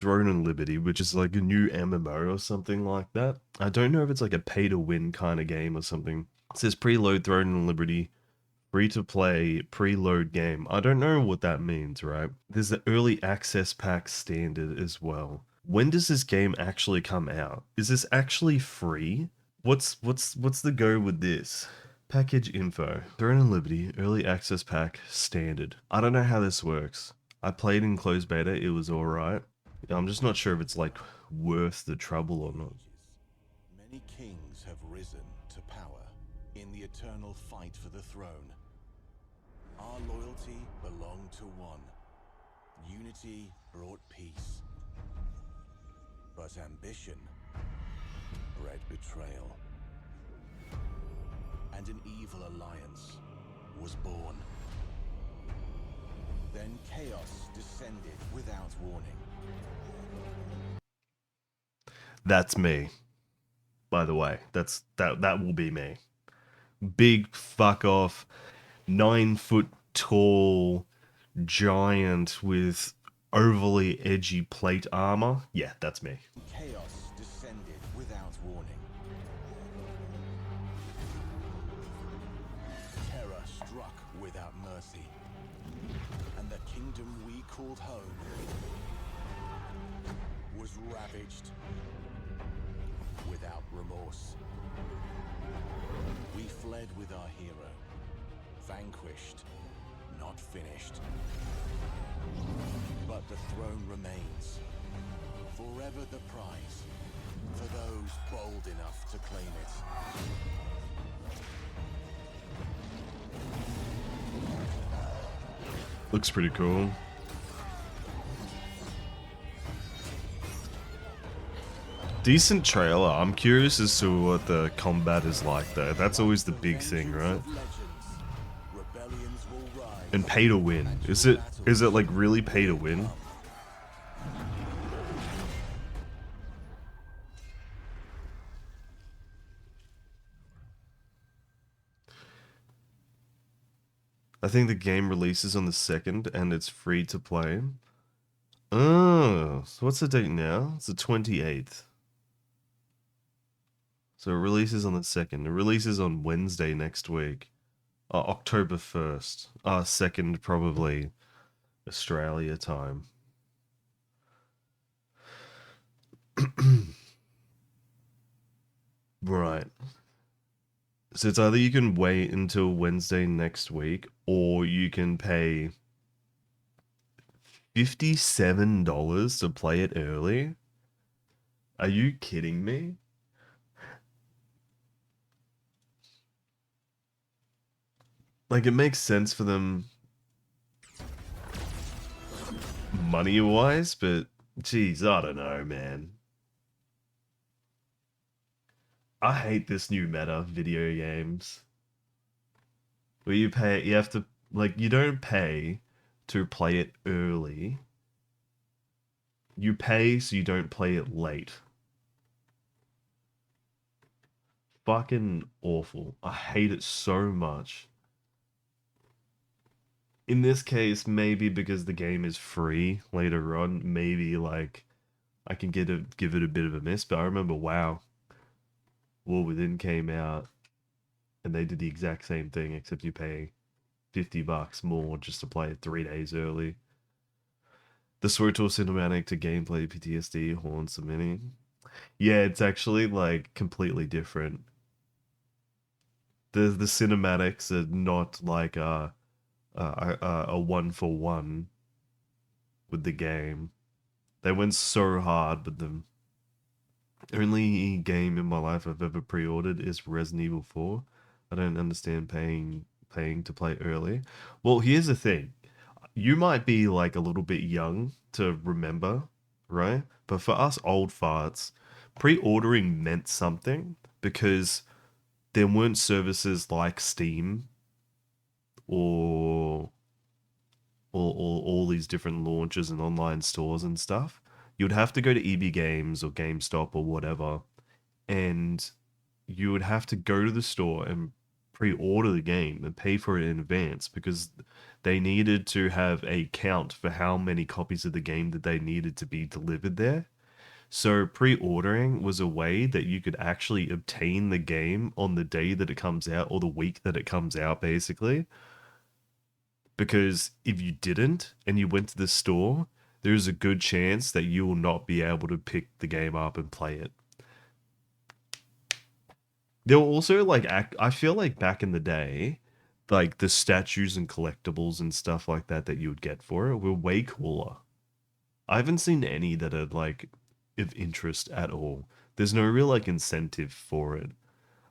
Throne and Liberty, which is like a new MMO or something like that. I don't know if it's like a pay to win kind of game or something. It says preload Throne and Liberty, free to play, preload game. I don't know what that means, right? There's the early access pack standard as well. When does this game actually come out? Is this actually free? What's the go with this? Package info. Throne and Liberty, early access pack, standard. I don't know how this works. I played in closed beta, it was alright. I'm just not sure if it's like worth the trouble or not. Many kings have risen to power in the eternal fight for the throne. Our loyalty belonged to one. Unity brought peace. But ambition bred betrayal. And an evil alliance was born. Then chaos descended without warning. That's me. By the way, that will be me. Big fuck off, 9 foot tall giant with overly edgy plate armor. Yeah, that's me. Chaos descended without warning. Terror struck without mercy. And the kingdom we called home was ravaged without remorse. We fled with our hero, vanquished, not finished. But the throne remains, forever the prize, for those bold enough to claim it. Looks pretty cool. Decent trailer. I'm curious as to what the combat is like though. That's always the big thing, right? And pay to win. Is it like really pay to win? I think the game releases on the 2nd and it's free to play. Oh, so what's the date now? It's the 28th. So it releases on the 2nd. It releases on Wednesday next week. October 1st. 2nd probably Australia time. Right. So it's either you can wait until Wednesday next week or you can pay $57 to play it early. Are you kidding me? Like, it makes sense for them money-wise, but geez, I don't know, man. I hate this new meta video games. Where you have to, like, you don't pay to play it early. You pay so you don't play it late. Fucking awful. I hate it so much. In this case, maybe because the game is free later on, maybe like I can give it a bit of a miss. But I remember WoW War Within came out and they did the exact same thing, except you pay $50 more just to play it 3 days early. The SWTOR cinematic to gameplay PTSD haunts the many. Yeah, it's actually like completely different. The cinematics are not like a one for one with the game. They went so hard with them. Only game in my life I've ever pre-ordered is Resident Evil 4. I don't understand paying to play early. Well, here's the thing. You might be like a little bit young to remember, right? But for us old farts, pre-ordering meant something because there weren't services like Steam or all these different launches and online stores and stuff. You'd have to go to EB Games or GameStop or whatever, and you would have to go to the store and pre-order the game and pay for it in advance because they needed to have a count for how many copies of the game that they needed to be delivered there. So pre-ordering was a way that you could actually obtain the game on the day that it comes out or the week that it comes out, basically. Because if you didn't and you went to the store, there's a good chance that you will not be able to pick the game up and play it. There were also like I feel like back in the day, like the statues and collectibles and stuff like that that you would get for it were way cooler. I haven't seen any that are like of interest at all. There's no real like incentive for it.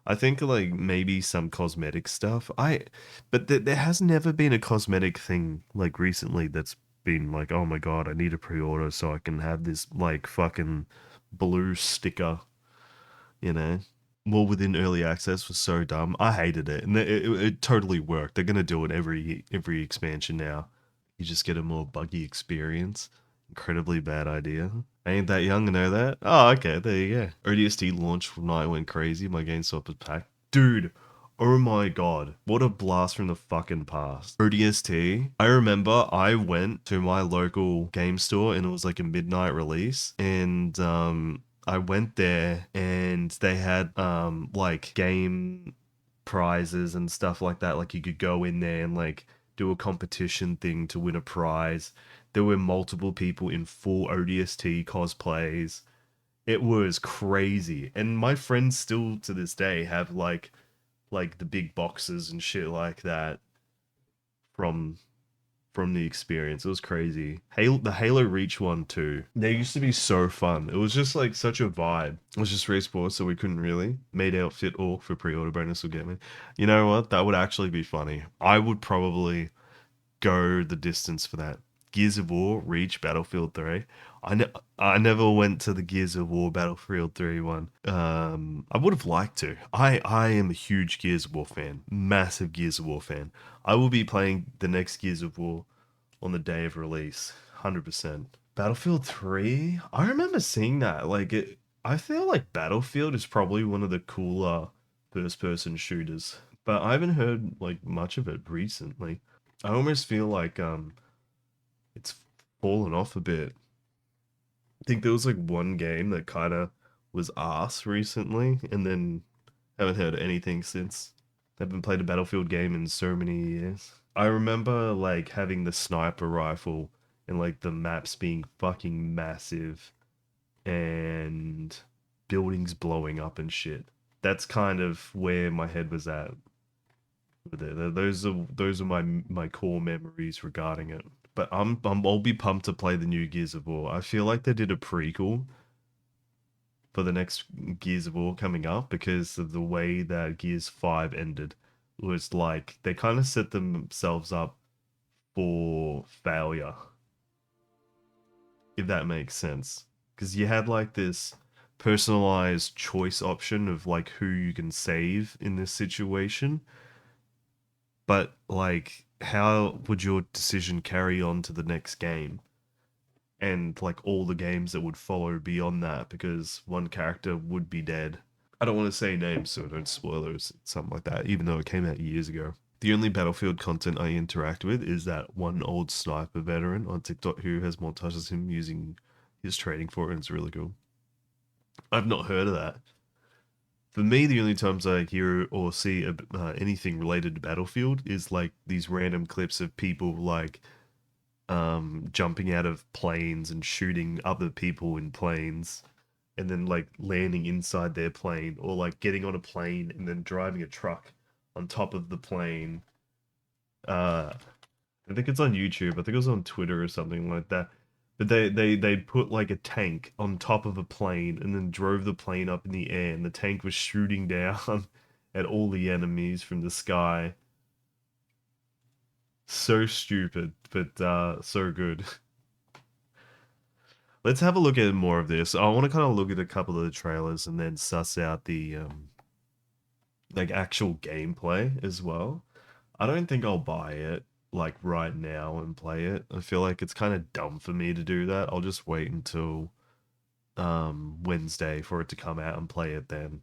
I think like maybe some cosmetic stuff. But there has never been a cosmetic thing like recently that's been like, oh my god, I need a pre-order so I can have this like fucking blue sticker, you know? More within early access was so dumb. I hated it, and it totally worked. They're gonna do it every expansion now. You just get a more buggy experience. Incredibly bad idea. I ain't that young to know that. Oh, okay, there you go. ODST launch night went crazy. My GameStop was packed. Dude, oh my god. What a blast from the fucking past. ODST. I remember I went to my local game store and it was like a midnight release. And I went there and they had like game prizes and stuff like that. Like you could go in there and like do a competition thing to win a prize. There were multiple people in full ODST cosplays. It was crazy. And my friends still to this day have like the big boxes and shit like that from the experience. It was crazy. The Halo Reach one too. They used to be so fun. It was just like such a vibe. It was just respawn, so we couldn't really. Made outfit orc for pre-order bonus will get me. You know what? That would actually be funny. I would probably go the distance for that. Gears of War, Reach, Battlefield 3. I never went to the Gears of War Battlefield 3 one. I would have liked to. I am a huge Gears of War fan. Massive Gears of War fan. I will be playing the next Gears of War on the day of release. 100%. Battlefield 3? I remember seeing that. I feel like Battlefield is probably one of the cooler first person shooters. But I haven't heard like much of it recently. I almost feel like it's fallen off a bit. I think there was like one game that kind of was arse recently, and then haven't heard anything since. Haven't played a Battlefield game in so many years. I remember like having the sniper rifle and like the maps being fucking massive and buildings blowing up and shit. That's kind of where my head was at with it. Those are my core memories regarding it. But I'll be pumped to play the new Gears of War. I feel like they did a prequel for the next Gears of War coming up because of the way that Gears 5 ended. It was like they kind of set themselves up for failure, if that makes sense. Because you had like this personalized choice option of like who you can save in this situation, but like how would your decision carry on to the next game and like all the games that would follow beyond that, because one character would be dead. I don't want to say names so don't spoilers, something like that, even though it came out years ago. The only Battlefield content I interact with is that one old sniper veteran on TikTok who has montages him using his training for it, and it's really cool. I've not heard of that. For me, the only times I hear or see anything related to Battlefield is like these random clips of people like jumping out of planes and shooting other people in planes, and then like landing inside their plane, or like getting on a plane and then driving a truck on top of the plane. I think it's on YouTube. I think it was on Twitter or something like that. But they put like a tank on top of a plane and then drove the plane up in the air, and the tank was shooting down at all the enemies from the sky. So stupid, but so good. Let's have a look at more of this. I want to kind of look at a couple of the trailers and then suss out the like actual gameplay as well. I don't think I'll buy it like right now and play it. I feel like it's kind of dumb for me to do that. I'll just wait until Wednesday for it to come out and play it then.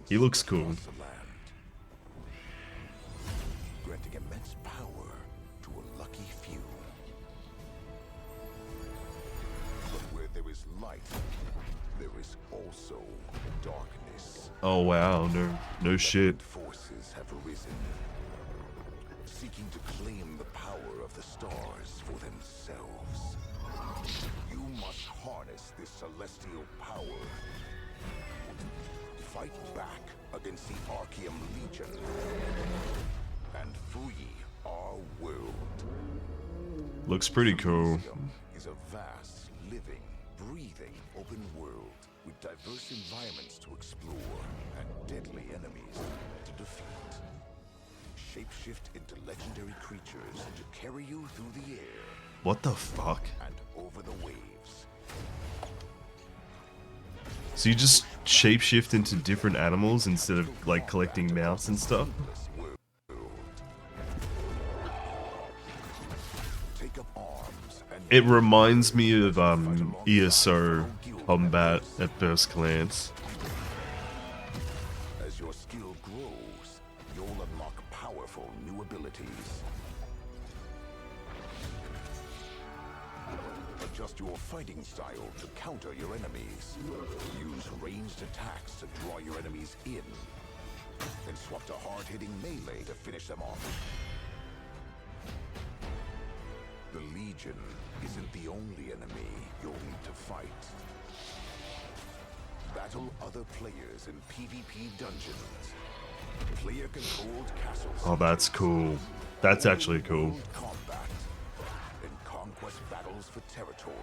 He looks spread cool. across the land, granting immense power to a lucky few. But where there is light, there is also darkness. Oh wow, no shit. Malevolent forces have arisen, seeking to claim the power of the stars for themselves. You must harness this celestial power. Fight back against the Archeum Legion and free our world. Looks pretty cool. Elysium is a vast, living, breathing open world with diverse environments to explore and deadly enemies to defeat. Shapeshift into legendary creatures to carry you through the air What the fuck? and over the waves. So you just shapeshift into different animals instead of like collecting mounts and stuff? Take up arms and It reminds me of ESO combat at first glance. as your skill grows, you'll unlock powerful new abilities. Adjust your fighting style to counter your enemies. Use ranged attacks to draw your enemies in. Then swap to hard-hitting melee to finish them off. The Legion isn't the only enemy you'll need to fight. Battle other players in PvP dungeons. Player-controlled castles. Oh, that's cool. That's actually cool. Combat and conquest battles for territory.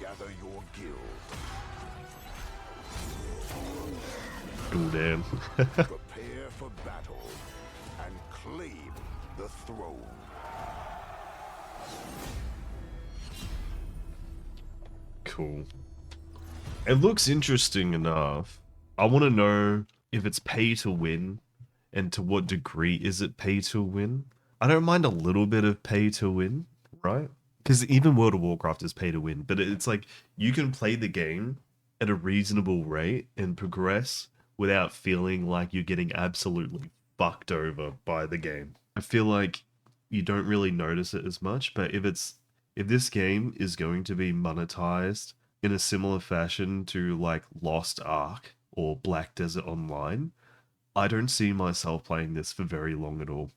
Gather your guild. Cool, damn. Prepare for battle and claim the throne. Cool. It looks interesting enough. I want to know if it's pay to win and to what degree is it pay to win. I don't mind a little bit of pay to win, right? Because even World of Warcraft is pay to win, but it's like you can play the game at a reasonable rate and progress without feeling like you're getting absolutely fucked over by the game. I feel like you don't really notice it as much, but if this game is going to be monetized in a similar fashion to like Lost Ark or Black Desert Online, I don't see myself playing this for very long at all.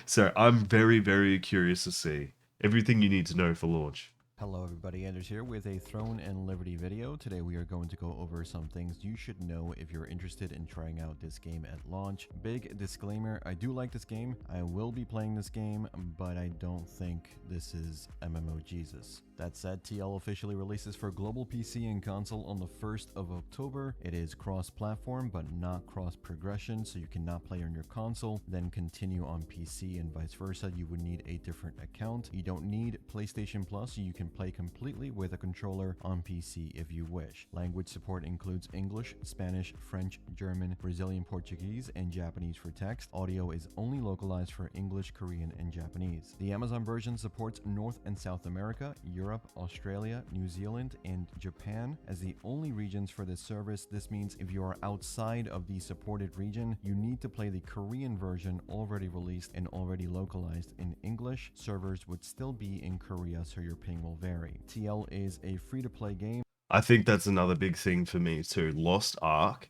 So I'm very, very curious to see everything you need to know for launch. Hello everybody, Anders here with a Throne and Liberty video. Today we are going to go over some things you should know if you're interested in trying out this game at launch. Big disclaimer, I do like this game, I will be playing this game, but I don't think this is MMO Jesus. That said, TL officially releases for global PC and console on the 1st of October. It is cross-platform but not cross-progression, so you cannot play on your console, then continue on PC and vice versa. You would need a different account. You don't need PlayStation Plus, so you can play completely with a controller on PC if you wish. Language support includes English, Spanish, French, German, Brazilian Portuguese, and Japanese for text. Audio is only localized for English, Korean, and Japanese. The Amazon version supports North and South America, Europe, Australia, New Zealand, and Japan as the only regions for this service. This means if you are outside of the supported region, you need to play the Korean version already released and already localized in English. Servers would still be in Korea, so your ping will vary. TL is a free-to-play game. I think that's another big thing for me too. Lost Ark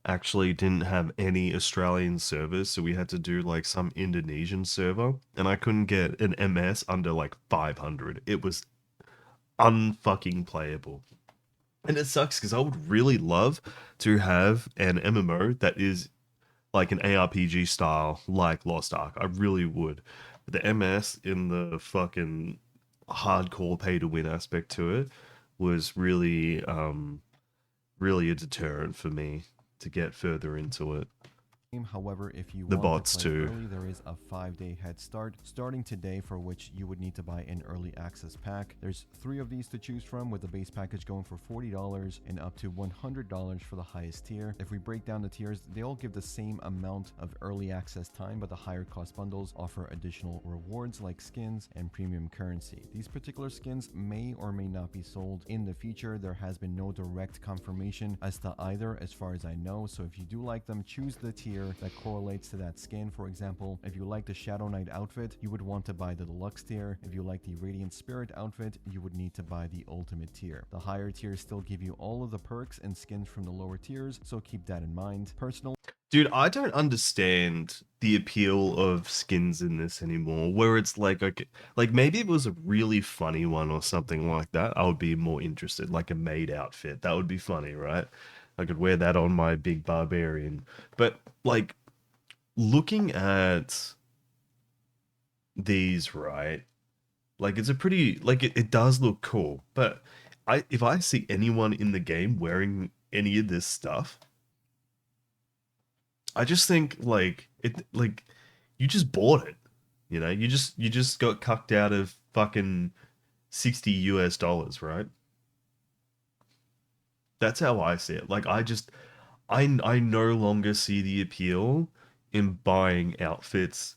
actually didn't have any Australian servers, so we had to do like some Indonesian server, and I couldn't get an MS under like 500. It was unfucking playable. And it sucks because I would really love to have an MMO that is like an ARPG style like Lost Ark. I really would. But the MS in the fucking hardcore pay to win aspect to it was really really a deterrent for me to get further into it. However, if you The want bots to play too. early, there is a 5-day head start starting today, for which you would need to buy an early access pack. There's 3 of these to choose from, with the base package going for $40 and up to $100 for the highest tier. If we break down the tiers, they all give the same amount of early access time, but the higher cost bundles offer additional rewards like skins and premium currency. These particular skins may or may not be sold in the future. There has been no direct confirmation as to either, as far as I know. So if you do like them, choose the tier that correlates to that skin. For example, if you like the Shadow Knight outfit, you would want to buy the deluxe tier. If you like the Radiant Spirit outfit, you would need to buy the ultimate tier. The higher tiers still give you all of the perks and skins from the lower tiers, so keep that in mind. Personally, Dude, I don't understand the appeal of skins in this anymore, where it's like, okay, like maybe it was a really funny one or something like that, I would be more interested, like a maid outfit. That would be funny, right? I could wear that on my big barbarian. But like looking at these, right? Like it's a pretty, like it does look cool, but if I see anyone in the game wearing any of this stuff, I just think like you just bought it. You know, you just got cucked out of fucking $60, right? That's how I see it. Like I no longer see the appeal in buying outfits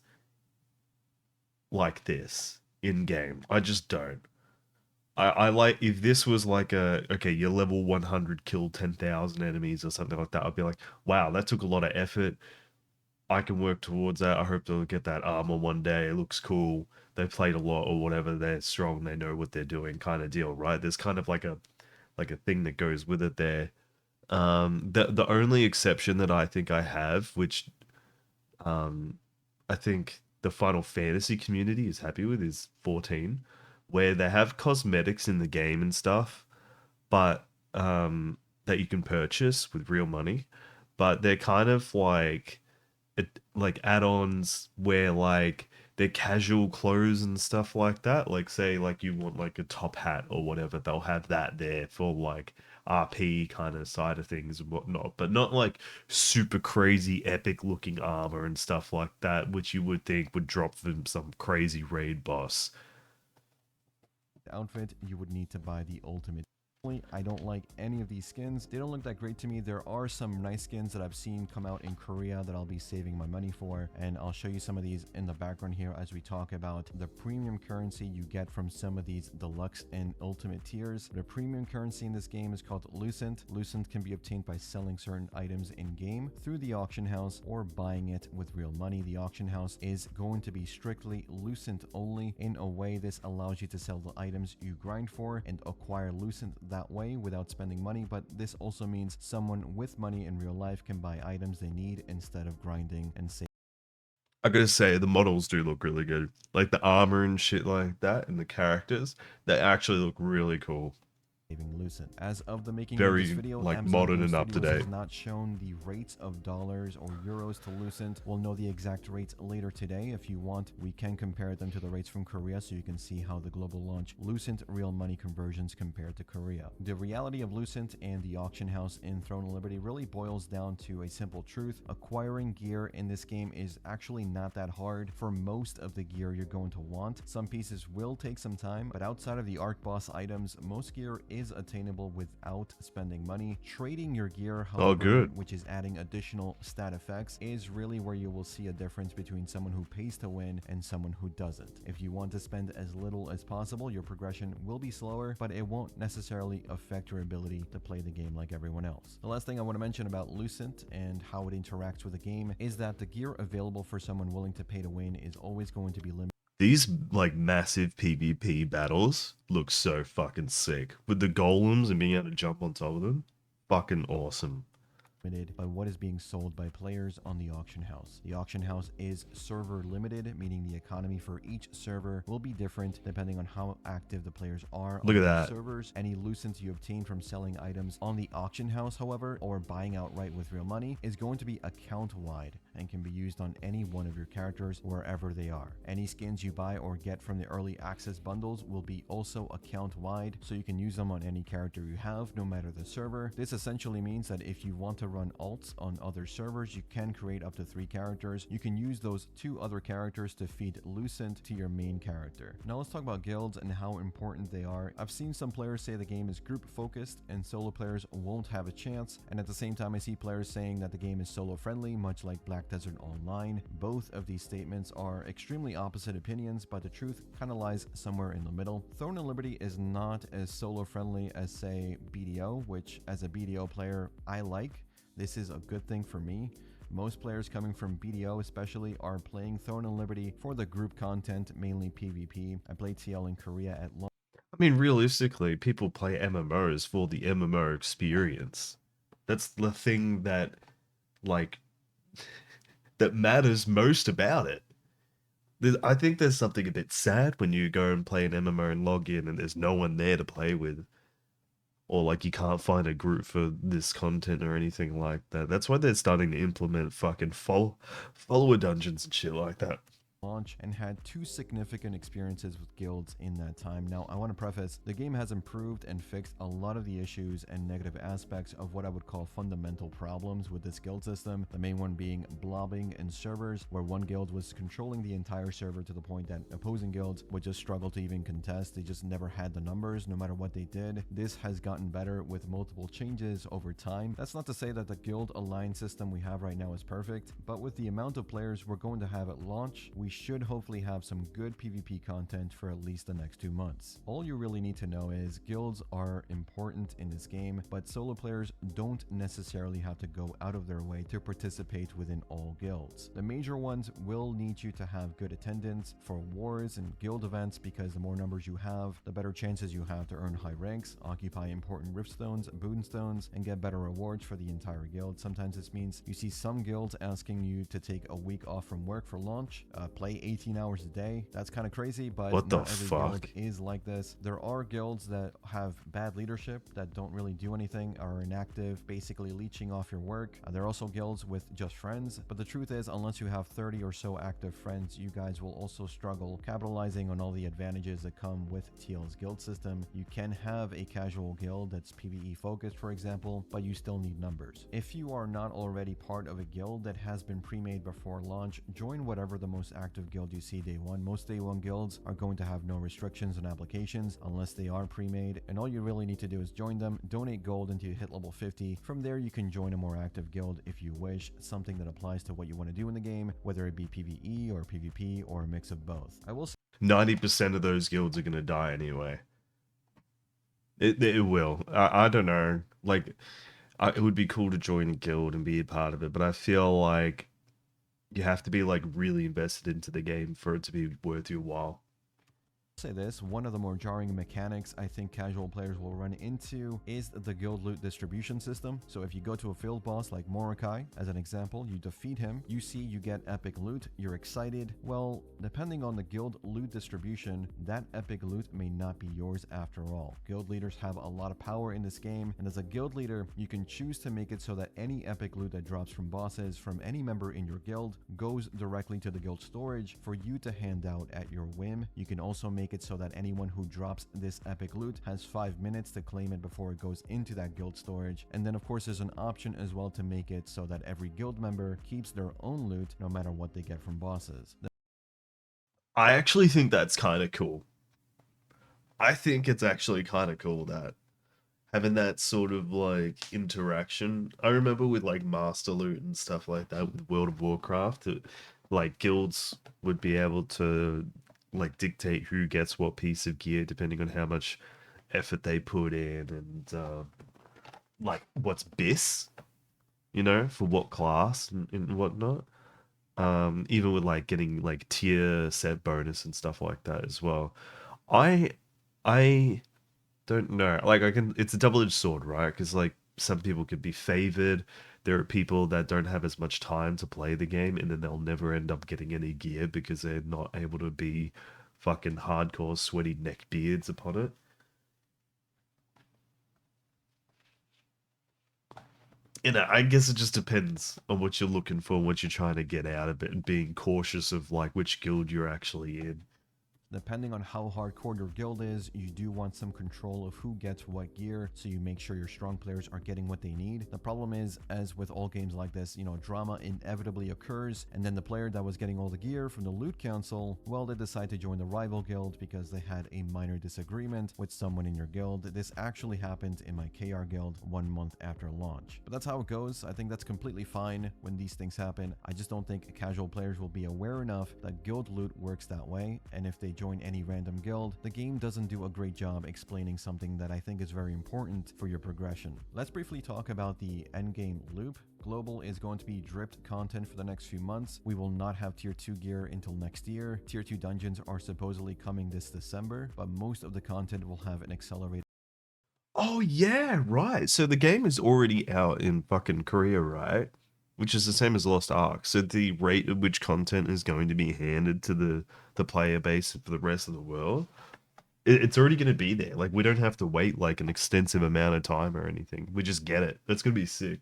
like this in game. I just don't. I like, if this was like a, okay, you're level 100, killed 10,000 enemies or something like that, I'd be like, wow, that took a lot of effort. I can work towards that. I hope they'll get that armor one day. It looks cool. They played a lot or whatever. They're strong. They know what they're doing, kind of deal, right? There's kind of like a thing that goes with it there. The only exception that I think I have, which um, I think the Final Fantasy community is happy with, is 14, where they have cosmetics in the game and stuff, but that you can purchase with real money, but they're kind of like add-ons where like they're casual clothes and stuff like that. Like say like you want like a top hat or whatever, they'll have that there for like RP kind of side of things and whatnot, but not like super crazy epic looking armor and stuff like that, which you would think would drop from some crazy raid boss. outfit, you would need to buy the ultimate. I don't like any of these skins. They don't look that great to me. There are some nice skins that I've seen come out in Korea that I'll be saving my money for, and I'll show you some of these in the background here as we talk about the premium currency you get from some of these deluxe and ultimate tiers. The premium currency in this game is called Lucent. Lucent can be obtained by selling certain items in game through the auction house or buying it with real money. The auction house is going to be strictly Lucent only. In a way, this allows you to sell the items you grind for and acquire Lucent that way without spending money, but this also means someone with money in real life can buy items they need instead of grinding and saving. I gotta say, the models do look really good. Like the armor and shit like that, and the characters, they actually look really cool. Lucent. As of the making of this Very video, like Amazon modern Game and up to Studios date. has not shown the rates of dollars or euros to Lucent. We'll know the exact rates later today. If you want, we can compare them to the rates from Korea so you can see how the global launch Lucent real money conversions compared to Korea. The reality of Lucent and the auction house in Throne and Liberty really boils down to a simple truth. Acquiring gear in this game is actually not that hard. For most of the gear you're going to want, some pieces will take some time, but outside of the Arc Boss items, most gear is attainable without spending money. Trading your gear, however, Oh, good. which is adding additional stat effects, is really where you will see a difference between someone who pays to win and someone who doesn't. If you want to spend as little as possible, your progression will be slower, but it won't necessarily affect your ability to play the game like everyone else. The last thing I want to mention about Lucent and how it interacts with the game is that the gear available for someone willing to pay to win is always going to be limited. These like massive PvP battles look so fucking sick. With the golems and being able to jump on top of them. Fucking awesome. By what is being sold by players on the auction house. The auction house is server limited, meaning the economy for each server will be different depending on how active the players are Look on at those that. servers. Any lucents you obtain from selling items on the auction house, however, or buying outright with real money, is going to be account wide and can be used on any one of your characters wherever they are. Any skins you buy or get from the early access bundles will be also account wide, so you can use them on any character you have, no matter the server. This essentially means that if you want to run alts on other servers, you can create up to 3 characters. You can use those 2 other characters to feed Lucent to your main character. Now let's talk about guilds and how important they are. I've seen some players say the game is group focused and solo players won't have a chance, and at the same time I see players saying that the game is solo friendly, much like Black Desert Online. Both of these statements are extremely opposite opinions, but the truth kind of lies somewhere in the middle. Throne and Liberty is not as solo friendly as, say, BDO, which as a BDO player I like. This is a good thing for me. Most players coming from BDO especially are playing Throne and Liberty for the group content, mainly PvP. I played TL in Korea at launch. I mean, realistically, people play MMOs for the MMO experience. That's the thing that, like, that matters most about it. I think there's something a bit sad when you go and play an MMO and log in and there's no one there to play with. Or like you can't find a group for this content or anything like that. That's why they're starting to implement fucking follower dungeons and shit like that. Launch and had 2 significant experiences with guilds in that time. Now, I want to preface, the game has improved and fixed a lot of the issues and negative aspects of what I would call fundamental problems with this guild system. The main one being blobbing in servers, where one guild was controlling the entire server to the point that opposing guilds would just struggle to even contest. They just never had the numbers, no matter what they did. This has gotten better with multiple changes over time. That's not to say that the guild alliance system we have right now is perfect, but with the amount of players we're going to have at launch, we should hopefully have some good PvP content for at least the next 2 months. All you really need to know is guilds are important in this game, but solo players don't necessarily have to go out of their way to participate within all guilds. The major ones will need you to have good attendance for wars and guild events, because the more numbers you have, the better chances you have to earn high ranks, occupy important riftstones, boonstones, and get better rewards for the entire guild. Sometimes this means you see some guilds asking you to take a week off from work for launch, play 18 hours a day. That's kind of crazy, but What the not every fuck? guild is like this. There are guilds that have bad leadership, that don't really do anything, are inactive, basically leeching off your work. There are also guilds with just friends, but the truth is, unless you have 30 or so active friends, you guys will also struggle capitalizing on all the advantages that come with TL's guild system. You can have a casual guild that's PvE focused, for example, but you still need numbers. If you are not already part of a guild that has been pre-made before launch, join whatever the most active guild you see day one. Most day one guilds are going to have no restrictions on applications unless they are pre-made, and all you really need to do is join them, donate gold until you hit level 50. From there you can join a more active guild if you wish, something that applies to what you want to do in the game, whether it be PvE or PvP or a mix of both. I will say 90% of those guilds are gonna die anyway. It will. I don't know. Like, it would be cool to join a guild and be a part of it, but I feel like you have to be like really invested into the game for it to be worth your while. say this, one of the more jarring mechanics I think casual players will run into is the guild loot distribution system. So if you go to a field boss like Mordecai, as an example, you defeat him, you see you get epic loot, you're excited. Well, depending on the guild loot distribution, that epic loot may not be yours after all. Guild leaders have a lot of power in this game, and as a guild leader, you can choose to make it so that any epic loot that drops from bosses from any member in your guild goes directly to the guild storage for you to hand out at your whim. You can also make it so that anyone who drops this epic loot has 5 minutes to claim it before it goes into that guild storage. And then of course there's an option as well to make it so that every guild member keeps their own loot no matter what they get from bosses. I actually think that's kind of cool. I think it's actually kind of cool that having that sort of like interaction. I remember with like Master Loot and stuff like that with World of Warcraft, like guilds would be able to like dictate who gets what piece of gear depending on how much effort they put in, and like what's BIS, you know, for what class and whatnot. Even with like getting like tier set bonus and stuff like that as well. I don't know. Like it's a double-edged sword, right? Because like some people could be favored. There are people that don't have as much time to play the game, and then they'll never end up getting any gear because they're not able to be fucking hardcore sweaty neckbeards upon it. And I guess it just depends on what you're looking for, what you're trying to get out of it, and being cautious of like which guild you're actually in. Depending on how hardcore your guild is, you do want some control of who gets what gear, so you make sure your strong players are getting what they need. The problem is, as with all games like this, drama inevitably occurs, and then the player that was getting all the gear from the loot council, well, they decide to join the rival guild because they had a minor disagreement with someone in your guild. This actually happened in my KR guild 1 month after launch. But that's how it goes. I think that's completely fine when these things happen. I just don't think casual players will be aware enough that guild loot works that way, and if they join any random guild, the game doesn't do a great job explaining something that I think is very important for your progression. Let's briefly talk about the endgame loop. Global is going to be dripped content for the next few months. We will not have tier 2 gear until next year. Tier 2 dungeons are supposedly coming this December, but most of the content will have an accelerated. Oh yeah, right. So the game is already out in fucking Korea, right? Which is the same as Lost Ark. So the rate at which content is going to be handed to the player base for the rest of the world, it's already going to be there. Like, we don't have to wait like an extensive amount of time or anything. We just get it. That's going to be sick.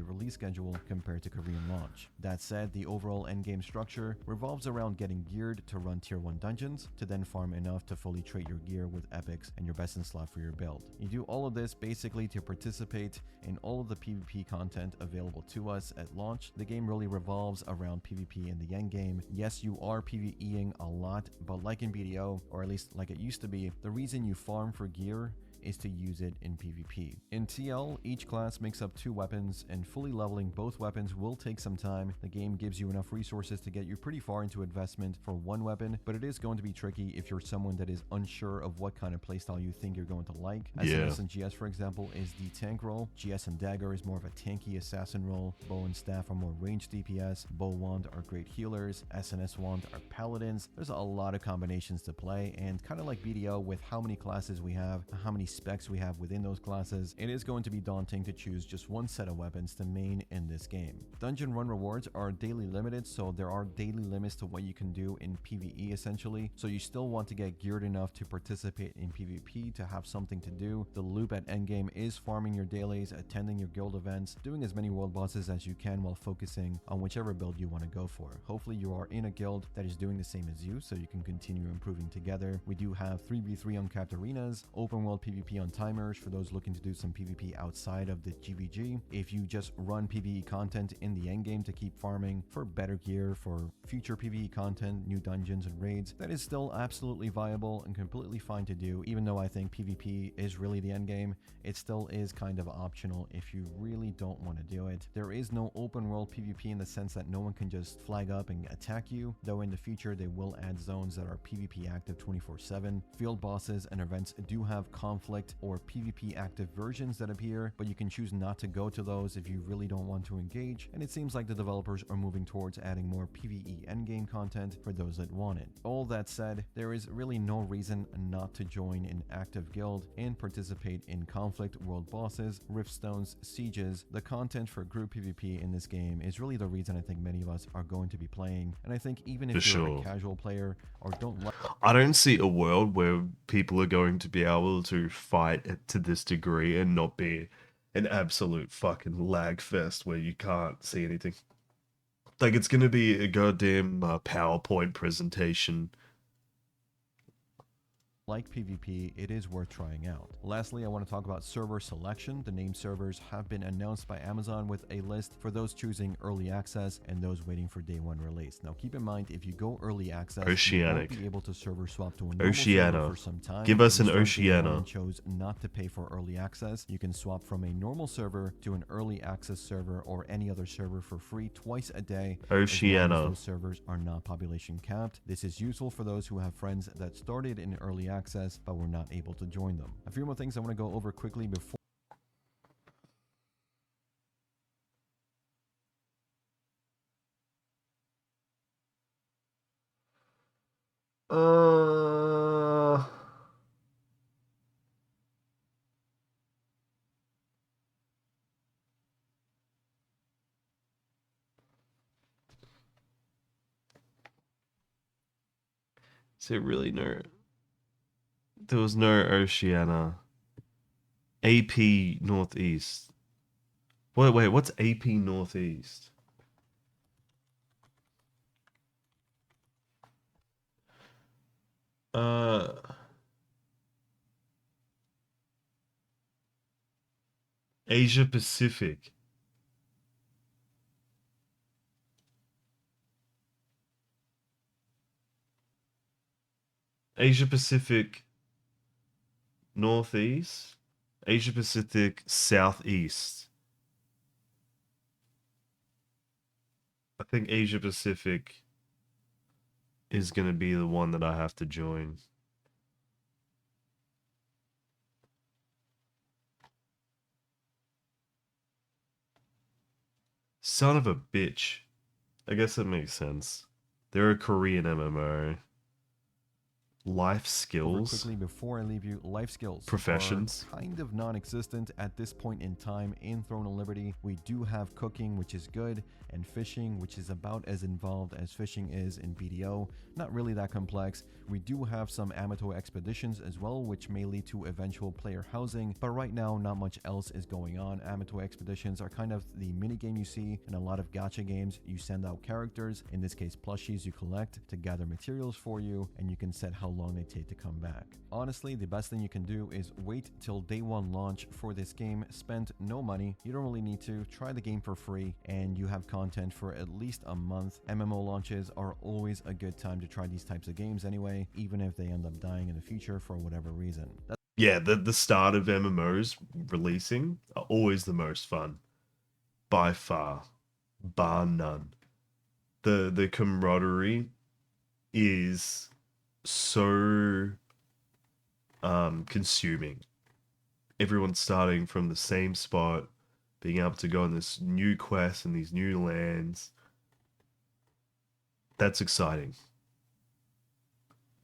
Release schedule compared to Korean launch. That said, the overall endgame structure revolves around getting geared to run tier 1 dungeons, to then farm enough to fully trade your gear with epics and your best in slot for your build. You do all of this basically to participate in all of the PvP content available to us at launch. The game really revolves around PvP in the endgame. Yes, you are PvEing a lot, but like in BDO, or at least like it used to be, the reason you farm for gear is to use it in PvP. In TL, each class makes up 2 weapons, and fully leveling both weapons will take some time. The game gives you enough resources to get you pretty far into investment for one weapon, but it is going to be tricky if you're someone that is unsure of what kind of playstyle you think you're going to like. SNS and GS, for example, is the tank role. GS and Dagger is more of a tanky assassin role. Bow and Staff are more ranged DPS. Bow Wand are great healers. SNS Wand are paladins. There's a lot of combinations to play, and kind of like BDO, with how many classes we have, how many specs we have within those classes, it is going to be daunting to choose just one set of weapons to main in this game. Dungeon run rewards are daily limited, so there are daily limits to what you can do in PvE essentially, so you still want to get geared enough to participate in PvP to have something to do. The loop at endgame is farming your dailies, attending your guild events, doing as many world bosses as you can while focusing on whichever build you want to go for. Hopefully you are in a guild that is doing the same as you, so you can continue improving together. We do have 3v3 uncapped arenas, open world PvP on timers for those looking to do some PvP outside of the GVG. If you just run PvE content in the endgame to keep farming for better gear, for future PvE content, new dungeons and raids, that is still absolutely viable and completely fine to do. Even though I think PvP is really the endgame, it still is kind of optional if you really don't want to do it. There is no open world PvP in the sense that no one can just flag up and attack you, though in the future they will add zones that are PvP active 24/7. Field bosses and events do have conflict or PvP active versions that appear, but you can choose not to go to those if you really don't want to engage, and it seems like the developers are moving towards adding more PvE endgame content for those that want it. All that said, there is really no reason not to join an active guild and participate in conflict, world bosses, riftstones, sieges. The content for group PvP in this game is really the reason I think many of us are going to be playing, and I think even if you're a casual player or don't like... I don't see a world where people are going to be able to fight to this degree and not be an absolute fucking lag fest where you can't see anything. Like, it's gonna be a goddamn PowerPoint presentation. Like PvP, it is worth trying out. Lastly, I want to talk about server selection. The named servers have been announced by Amazon with a list for those choosing early access and those waiting for day 1 release. Now keep in mind, if you go early access, you won't be able to server swap to a normal server for some time. Give us if an Oceania. And chose not to pay for early access, you can swap from a normal server to an early access server or any other server for free twice a day. Oceania. As those servers are not population capped. This is useful for those who have friends that started in early access but were not able to join them. A few more things I want to go over quickly before... Is it really no... There was no Oceania. AP Northeast. Wait, what's AP Northeast? Uh, Asia Pacific. Asia Pacific Northeast. Asia Pacific Southeast. I think Asia Pacific is going to be the one that I have to join. Son of a bitch. I guess that makes sense. They're a Korean MMO. Life Over skills. quickly before I leave you, life skills Professions. are kind of non-existent at this point in time in Throne and Liberty. We do have cooking, which is good, and fishing, which is about as involved as fishing is in BDO. Not really that complex. We do have some Amato expeditions as well, which may lead to eventual player housing, but right now not much else is going on. Amato expeditions are kind of the minigame you see in a lot of gacha games. You send out characters, in this case plushies you collect to gather materials for you, and you can set how long they take to come back. Honestly, the best thing you can do is wait till day one launch for this game. Spend no money. You don't really need to. Try the game for free, and you have content for at least a month. MMO launches are always a good time to try these types of games anyway, even if they end up dying in the future for whatever reason. Yeah, the start of MMOs releasing are always the most fun. By far. Bar none. The camaraderie is so consuming. Everyone's starting from the same spot, being able to go on this new quest and these new lands. That's exciting.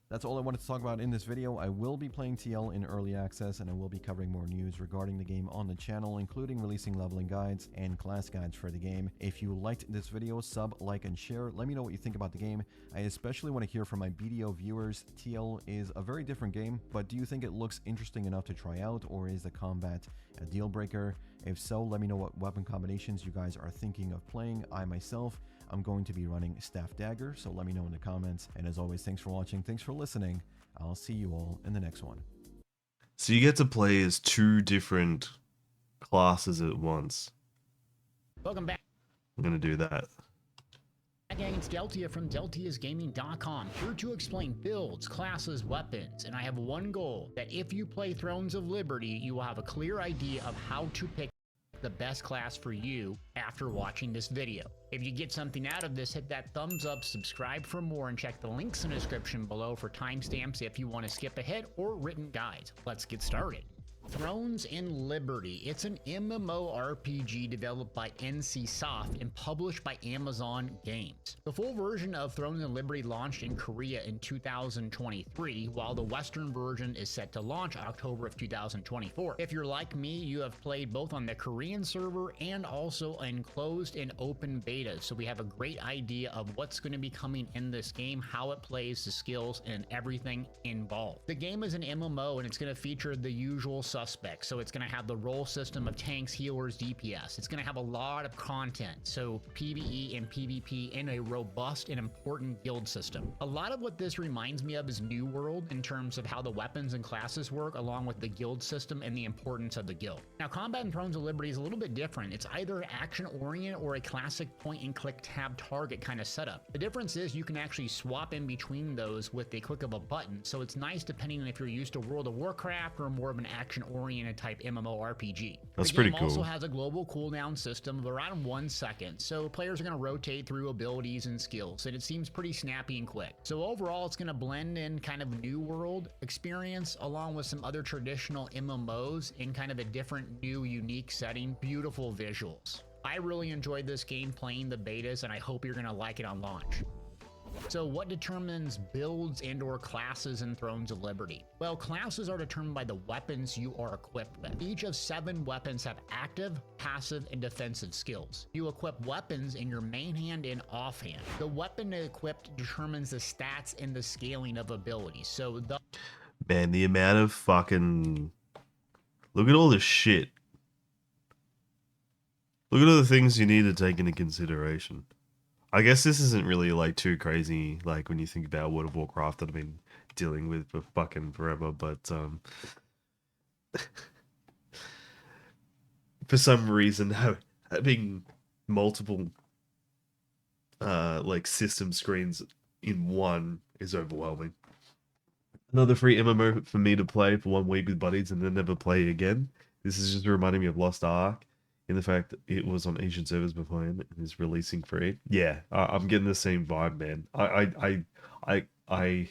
That's all I wanted to talk about in this video. I will be playing TL in early access, and I will be covering more news regarding the game on the channel, including releasing leveling guides and class guides for the game. If you liked this video, sub, like, and share. Let me know what you think about the game. I especially want to hear from my BDO viewers. TL is a very different game, but do you think it looks interesting enough to try out, or is the combat a deal breaker? If so, let me know what weapon combinations you guys are thinking of playing. I myself, I'm going to be running Staff Dagger, so let me know in the comments. And as always, thanks for watching, thanks for listening. I'll see you all in the next one. So you get to play as two different classes at once. Welcome back. I'm gonna do that. Gang, it's Deltia from DeltiasGaming.com, here to explain builds, classes, weapons, and I have one goal, that if you play Thrones of Liberty, you will have a clear idea of how to pick the best class for you after watching this video. If you get something out of this, hit that thumbs up, subscribe for more, and check the links in the description below for timestamps if you want to skip ahead or written guides. Let's get started. Thrones and Liberty. It's an MMORPG developed by NCSoft and published by Amazon Games. The full version of Thrones and Liberty launched in Korea in 2023, while the Western version is set to launch October of 2024. If you're like me, you have played both on the Korean server and also in closed and open beta, so we have a great idea of what's going to be coming in this game, how it plays, the skills, and everything involved. The game is an MMO and it's going to feature the usual suspects. So it's going to have the role system of tanks, healers, DPS. It's going to have a lot of content, so PvE and PvP in a robust and important guild system. A lot of what this reminds me of is New World in terms of how the weapons and classes work, along with the guild system and the importance of the guild. Now, combat in Thrones of Liberty is a little bit different. It's either action-oriented or a classic point-and-click tab target kind of setup. The difference is you can actually swap in between those with the click of a button, so it's nice depending on if you're used to World of Warcraft or more of an action-oriented type MMORPG. That's the pretty game cool. also has a global cooldown system of around 1 second, so players are going to rotate through abilities and skills, and it seems pretty snappy and quick. So overall, it's going to blend in kind of New World experience along with some other traditional MMOs in kind of a different, new, unique setting. Beautiful visuals. I really enjoyed this game playing the betas, and I hope you're going to like it on launch. So what determines builds and or classes in Thrones of Liberty? Well, classes are determined by the weapons you are equipped with. Each of 7 weapons have active, passive, and defensive skills. You equip weapons in your main hand and offhand. The weapon equipped determines the stats and the scaling of abilities. So the Man, the amount of fucking... Look at all this shit. Look at all the things you need to take into consideration. I guess this isn't really like too crazy, like when you think about World of Warcraft that have been dealing with for fucking forever, but for some reason having multiple like system screens in one is overwhelming. Another free MMO for me to play for 1 week with buddies and then never play again. This is just reminding me of Lost Ark in the fact that it was on Asian servers beforehand and is releasing free. Yeah, I'm getting the same vibe, man. I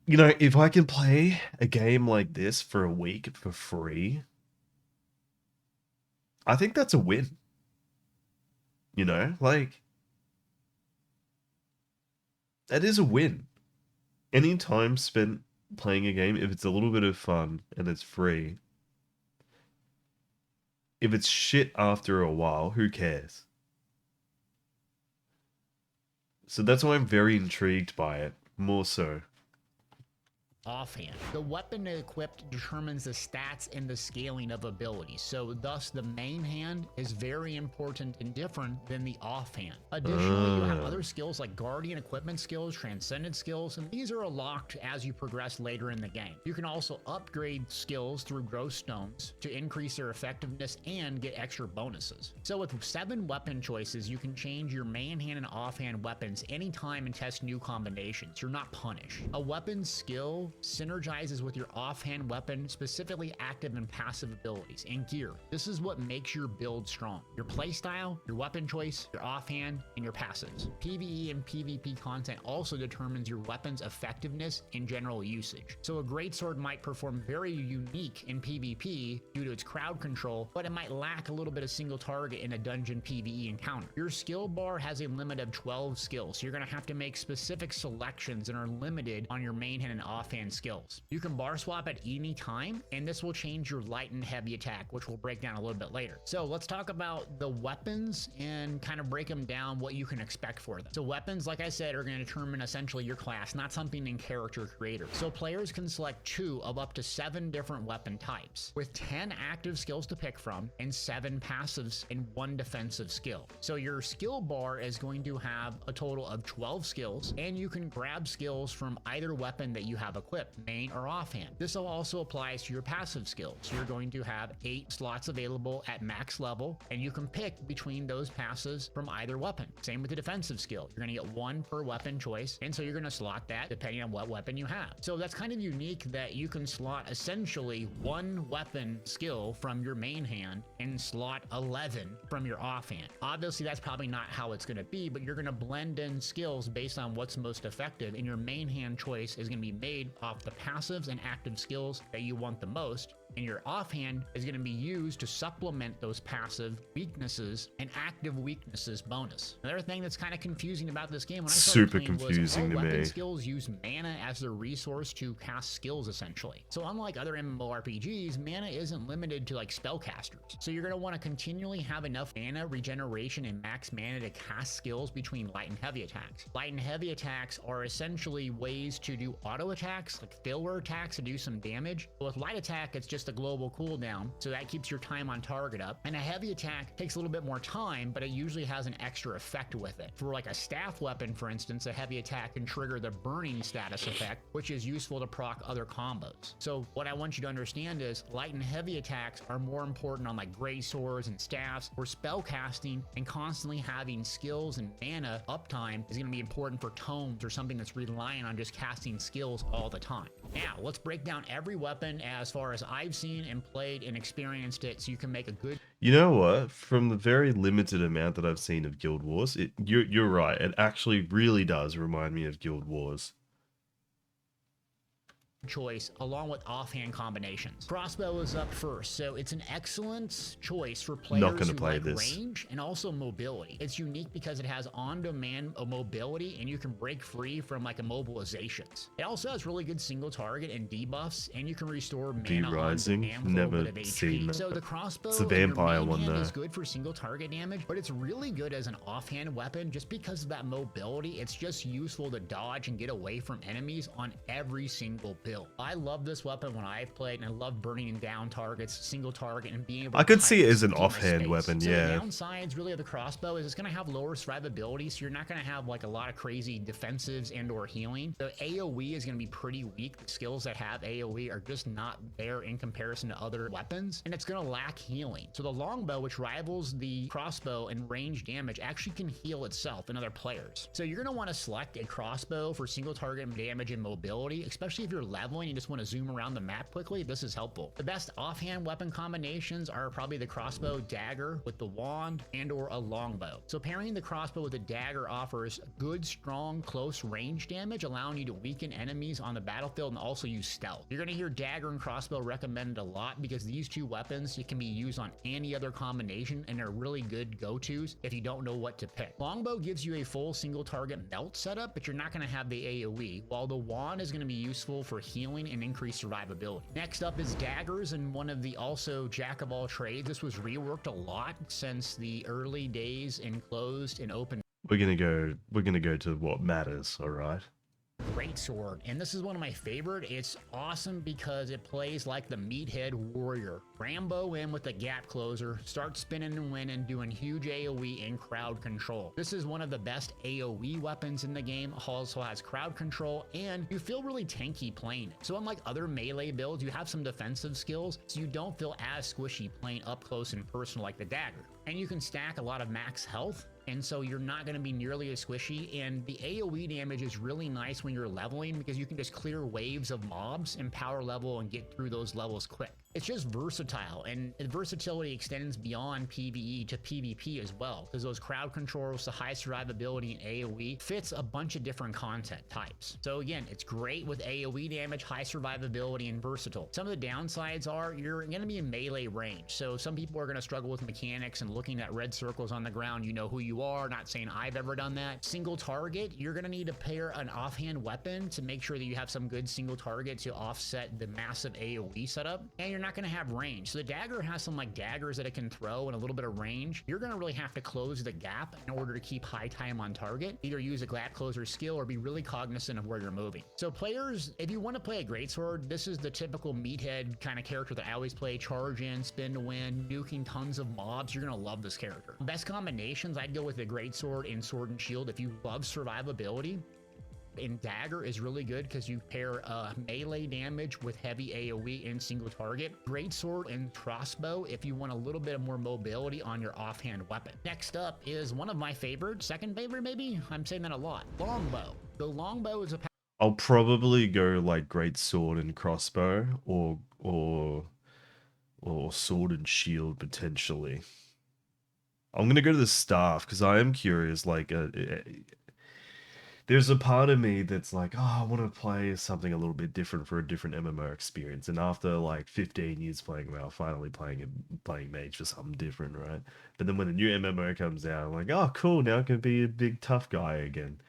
you know, if I can play a game like this for a week for free, I think that's a win. You know, like, that is a win. Any time spent playing a game, if it's a little bit of fun and it's free, if it's shit after a while, who cares? So that's why I'm very intrigued by it, more so. Offhand. The weapon equipped determines the stats and the scaling of abilities, so thus the main hand is very important and different than the offhand. Additionally, you have other skills like guardian equipment skills, transcendent skills, and these are unlocked as you progress later in the game. You can also upgrade skills through growth stones to increase their effectiveness and get extra bonuses. So with 7 weapon choices, you can change your main hand and offhand weapons anytime and test new combinations. You're not punished. A weapon's skill synergizes with your offhand weapon, specifically active and passive abilities and gear. This is what makes your build strong. Your playstyle, your weapon choice, your offhand, and your passives. PvE and PvP content also determines your weapon's effectiveness and general usage. So a greatsword might perform very unique in PvP due to its crowd control, but it might lack a little bit of single target in a dungeon PvE encounter. Your skill bar has a limit of 12 skills, so you're going to have to make specific selections and are limited on your main hand and offhand skills. You can bar swap at any time, and this will change your light and heavy attack, which we'll break down a little bit later. So let's talk about the weapons and kind of break them down, what you can expect for them. So weapons, like I said, are going to determine essentially your class, not something in character creator. So players can select 2 of up to 7 different weapon types, with 10 active skills to pick from and 7 passives and 1 defensive skill. So your skill bar is going to have a total of 12 skills, and you can grab skills from either weapon that you have equipped, main or offhand. This also applies to your passive skills. So you're going to have 8 slots available at max level, and you can pick between those passives from either weapon. Same with the defensive skill. You're going to get 1 per weapon choice, and so you're going to slot that depending on what weapon you have. So that's kind of unique that you can slot essentially 1 weapon skill from your main hand and slot 11 from your offhand. Obviously, that's probably not how it's going to be, but you're going to blend in skills based on what's most effective, and your main hand choice is going to be made off the passives and active skills that you want the most, and your offhand is going to be used to supplement those passive weaknesses and active weaknesses bonus. Another thing that's kind of confusing about this game when I started Super playing confusing was all to weapon me. skills use mana as their resource to cast skills essentially. So unlike other MMORPGs, mana isn't limited to like spellcasters. So you're going to want to continually have enough mana regeneration and max mana to cast skills between light and heavy attacks. Light and heavy attacks are essentially ways to do auto attacks, like failware attacks to do some damage. But with light attack, it's just a global cooldown, so that keeps your time on target up. And a heavy attack takes a little bit more time, but it usually has an extra effect with it. For like a staff weapon, for instance, a heavy attack can trigger the burning status effect, which is useful to proc other combos. So what I want you to understand is light and heavy attacks are more important on like great swords and staffs, where spell casting and constantly having skills and mana uptime is going to be important for tomes or something that's relying on just casting skills all the time. Now let's break down every weapon as far as I've seen and played and experienced it, so you can make a good. You know what? From the very limited amount that I've seen of Guild Wars, you're right. It actually really does remind me of Guild Wars. Choice along with offhand combinations. Crossbow is up first, so it's an excellent choice for players Not gonna who play like this. range and also mobility. It's unique because it has on-demand mobility, and you can break free from like immobilizations. It also has really good single target and debuffs, and you can restore mana on Rising? demand with a Never little bit of seen HP. that. So the crossbow It's a in your vampire main one, hand though. is good for single target damage, but it's really good as an offhand weapon just because of that mobility. It's just useful to dodge and get away from enemies on every single build. build. I love this weapon when I played, and I love burning down targets, single target, and being able I to could see it type as an keep my offhand space. weapon, So yeah. the downsides really of the crossbow is it's going to have lower survivability, so you're not going to have like a lot of crazy defensives and or healing. The AoE is going to be pretty weak. The skills that have AoE are just not there in comparison to other weapons, and it's going to lack healing. So the longbow, which rivals the crossbow in range damage, actually can heal itself and other players. So you're going to want to select a crossbow for single target damage and mobility, especially if you're leveling and just want to zoom around the map quickly. This is helpful. The best offhand weapon combinations are probably the crossbow dagger with the wand and or a longbow. So pairing the crossbow with a dagger offers good, strong, close range damage, allowing you to weaken enemies on the battlefield and also use stealth. You're going to hear dagger and crossbow recommended a lot because these two weapons, it can be used on any other combination, and they're really good go-tos if you don't know what to pick. Longbow gives you a full single target melt setup, but you're not going to have the AoE, while the wand is going to be useful for healing and increased survivability. Next up is daggers, and one of the also jack of all trades. This was reworked a lot since the early days in closed and open We're gonna go to what matters, alright? greatsword, and this is one of my favorite. It's awesome because it plays like the meathead warrior. Rambo in with the gap closer, start spinning and winning, doing huge AoE and crowd control. This is one of the best AoE weapons in the game. Also has crowd control, and you feel really tanky playing it. So unlike other melee builds, you have some defensive skills, so you don't feel as squishy playing up close and personal like the dagger. And you can stack a lot of max health, and so you're not going to be nearly as squishy, and the AoE damage is really nice when you're leveling because you can just clear waves of mobs and power level and get through those levels quick. It's just versatile, and versatility extends beyond PvE to PvP as well, because those crowd controls, the high survivability, and AoE fits a bunch of different content types. So again, it's great with AoE damage, high survivability, and versatile. Some of the downsides are you're going to be in melee range, so some people are going to struggle with mechanics and looking at red circles on the ground. You know who you are, not saying I've ever done that. Single target, you're going to need to pair an offhand weapon to make sure that you have some good single target to offset the massive AoE setup, and you're not going to have range. So the dagger has some like daggers that it can throw and a little bit of range. You're going to really have to close the gap in order to keep high time on target. Either use a gap closer skill or be really cognizant of where you're moving. So players, if you want to play a greatsword, this is the typical meathead kind of character that I always play. Charge in, spin to win, nuking tons of mobs. You're going to love this character. Best combinations, I'd go with the greatsword and sword and shield. If you love survivability, and dagger is really good because you pair melee damage with heavy AoE and single target. Greatsword and crossbow if you want a little bit more mobility on your offhand weapon. Next up is one of my favorite, second favorite maybe? I'm saying that a lot. Longbow. The longbow is a I'll probably go like great sword and crossbow, or sword and shield potentially. I'm gonna go to the staff because I am curious. Like, there's a part of me that's like, oh, I want to play something a little bit different for a different MMO experience. And after like 15 years playing WoW, finally playing Mage for something different, right? But then when the new MMO comes out, I'm like, oh, cool, now I can be a big tough guy again.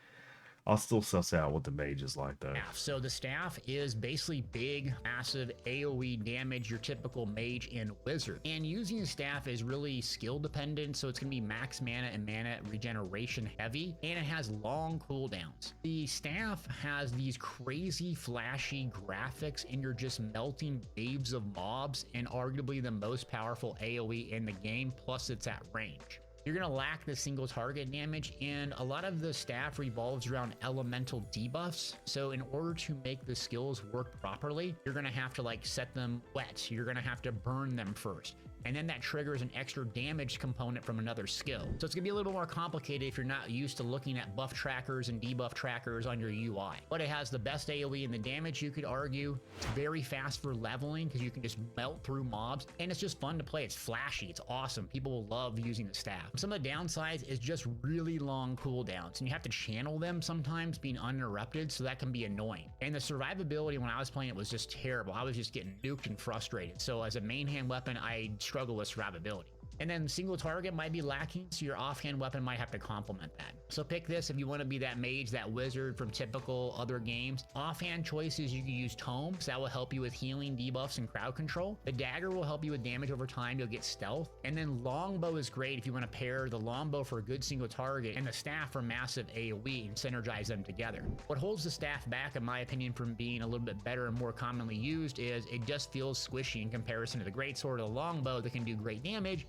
I'll still suss out what the mage is like though. staff. So the staff is basically big, massive AoE damage, your typical mage and wizard. And using the staff is really skill dependent, so it's going to be max mana and mana regeneration heavy, and it has long cooldowns. The staff has these crazy flashy graphics, and you're just melting waves of mobs, and arguably the most powerful AoE in the game, plus it's at range. You're going to lack the single target damage, and a lot of the staff revolves around elemental debuffs. So in order to make the skills work properly, you're going to have to like set them wet. You're going to have to burn them first. And then that triggers an extra damage component from another skill. So it's gonna be a little more complicated if you're not used to looking at buff trackers and debuff trackers on your UI. But it has the best AoE and the damage, you could argue. It's very fast for leveling because you can just melt through mobs, and it's just fun to play. It's flashy, it's awesome. People will love using the staff. Some of the downsides is just really long cooldowns, and you have to channel them sometimes being uninterrupted, so that can be annoying. And the survivability when I was playing it was just terrible. I was just getting nuked and frustrated. So as a main hand weapon, I struggle with survivability. And then single target might be lacking, so your offhand weapon might have to complement that. So pick this if you want to be that mage, that wizard from typical other games. Offhand choices, you can use tomes. That will help you with healing, debuffs, and crowd control. The dagger will help you with damage over time. You'll get stealth. And then longbow is great if you want to pair the longbow for a good single target and the staff for massive AoE and synergize them together. What holds the staff back, in my opinion, from being a little bit better and more commonly used is it just feels squishy in comparison to the greatsword or the longbow that can do great damage.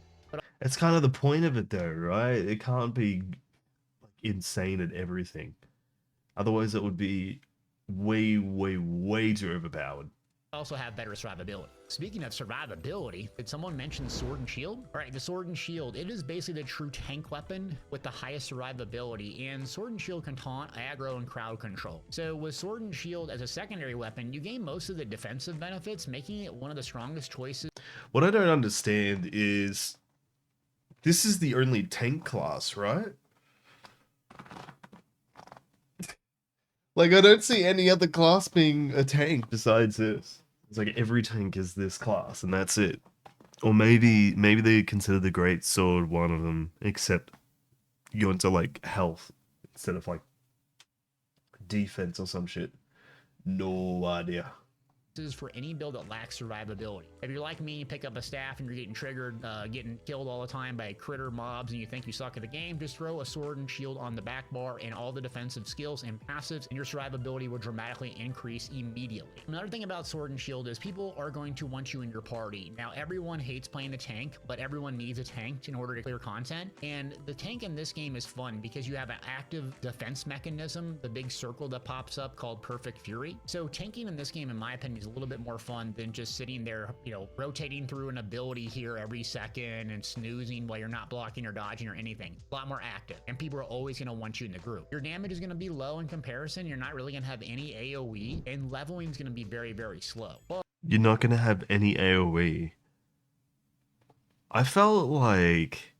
It's kind of the point of it though, right? It can't be insane at everything. Otherwise it would be way too overpowered. Also have better survivability. Speaking of survivability, did someone mention sword and shield? All right, the sword and shield, it is basically the true tank weapon with the highest survivability, and sword and shield can taunt, aggro, and crowd control. So with sword and shield as a secondary weapon, you gain most of the defensive benefits, making it one of the strongest choices. What I don't understand is this is the only tank class, right? Like, I don't see any other class being a tank besides this. It's like every tank is this class, and that's it. Or maybe they consider the great sword one of them, except you go into like health instead of like defense or some shit. No idea. Is for any build that lacks survivability. If you're like me, you pick up a staff and you're getting triggered, getting killed all the time by critter mobs, and you think you suck at the game, just throw a sword and shield on the back bar and all the defensive skills and passives, and your survivability will dramatically increase immediately. Another thing about sword and shield is people are going to want you in your party. Now, everyone hates playing the tank, but everyone needs a tank in order to clear content, and the tank in this game is fun because you have an active defense mechanism, the big circle that pops up called Perfect Fury. So tanking in this game, in my opinion, is a little bit more fun than just sitting there, you know, rotating through an ability here every second and snoozing while you're not blocking or dodging or anything. A lot more active, and people are always going to want you in the group. Your damage is going to be low in comparison. You're not really going to have any AoE, and leveling is going to be very slow. But You're not going to have any AoE. I felt like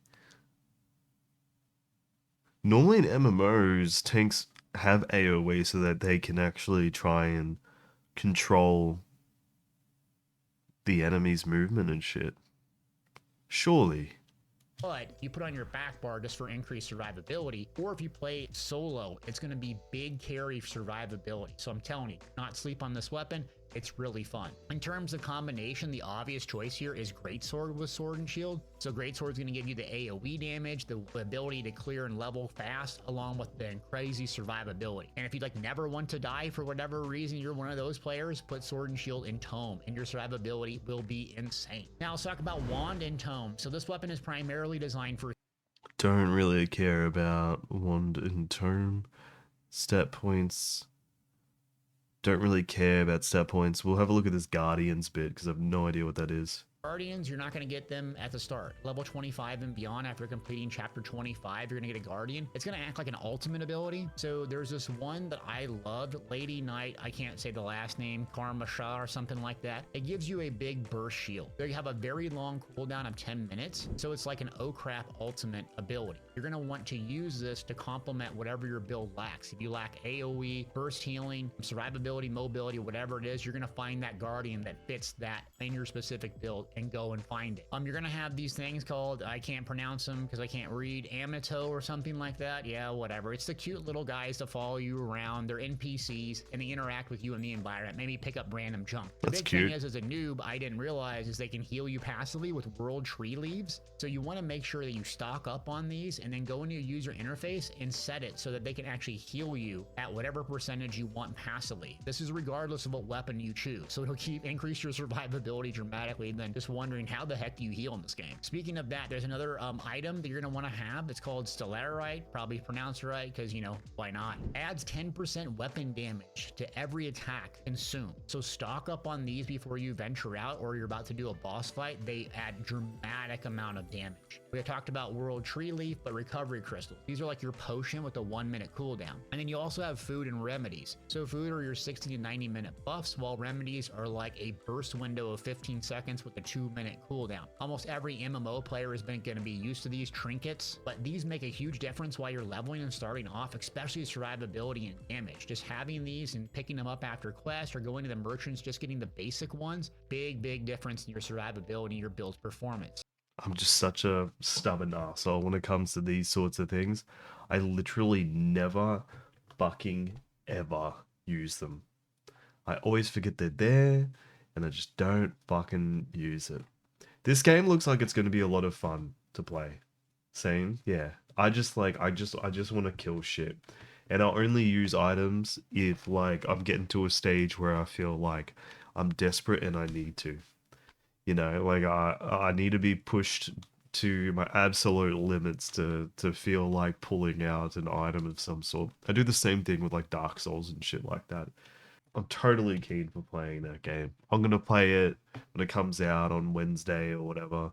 normally in MMOs, tanks have AoE so that they can actually try and control the enemy's movement and shit. Surely. But you put on your back bar just for increased survivability, or if you play solo, it's going to be big carry survivability. So I'm telling you, not sleep on this weapon. It's really fun. In terms of combination, the obvious choice here is Greatsword with Sword and Shield. So Greatsword is going to give you the AoE damage, the ability to clear and level fast, along with the crazy survivability. And if you'd like never want to die for whatever reason, you're one of those players, put Sword and Shield in Tome, and your survivability will be insane. Now let's talk about Wand and Tome. So this weapon is primarily designed for... Don't really care about Wand and Tome. Stat points. Don't really care about stat points. We'll have a look at this Guardians bit because I have no idea what that is. Guardians, you're not going to get them at the start. Level 25 and beyond, after completing chapter 25, you're going to get a Guardian. It's going to act like an ultimate ability. So there's this one that I loved, Lady Knight. I can't say the last name, Karma Shah or something like that. It gives you a big burst shield. They have a very long cooldown of 10 minutes. So it's like an oh crap ultimate ability. You're going to want to use this to complement whatever your build lacks. If you lack AoE, burst healing, survivability, mobility, whatever it is, you're going to find that Guardian that fits that in your specific build and go and find it. You're gonna have these things called, I can't pronounce them because I can't read, Amito or something like that. Yeah, whatever. It's the cute little guys that follow you around. They're NPCs and they interact with you in the environment. Maybe pick up random junk. The That's big cute. thing is, as a noob, I didn't realize is they can heal you passively with World Tree Leaves. So you want to make sure that you stock up on these and then go into your user interface and set it so that they can actually heal you at whatever percentage you want passively. This is regardless of what weapon you choose. So it'll increase your survivability dramatically, and then just wondering how the heck do you heal in this game. Speaking of that, there's another item that you're going to want to have. It's called Stellarite, probably pronounced right because, you know, why not? Adds 10% weapon damage to every attack consumed. So stock up on these before you venture out or you're about to do a boss fight. They add dramatic amount of damage. We have talked about World Tree Leaf, but recovery crystals. These are like your potion with a 1 minute cooldown. And then you also have food and remedies. So food are your 60 to 90 minute buffs, while remedies are like a burst window of 15 seconds with a 2 minute cooldown. Almost every MMO player is going to be used to these trinkets, but these make a huge difference while you're leveling and starting off, especially survivability and damage. Just having these and picking them up after quests or going to the merchants, just getting the basic ones, big difference in your survivability and your build's performance. I'm just such a stubborn arsehole when it comes to these sorts of things. I literally never fucking ever use them. I always forget they're there and I just don't fucking use it. This game looks like it's going to be a lot of fun to play. Same, yeah. I just want to kill shit. And I'll only use items if like I'm getting to a stage where I feel like I'm desperate and I need to. You know, like I need to be pushed to my absolute limits to feel like pulling out an item of some sort. I do the same thing with like Dark Souls and shit like that. I'm totally keen for playing that game. I'm gonna play it when it comes out on Wednesday or whatever.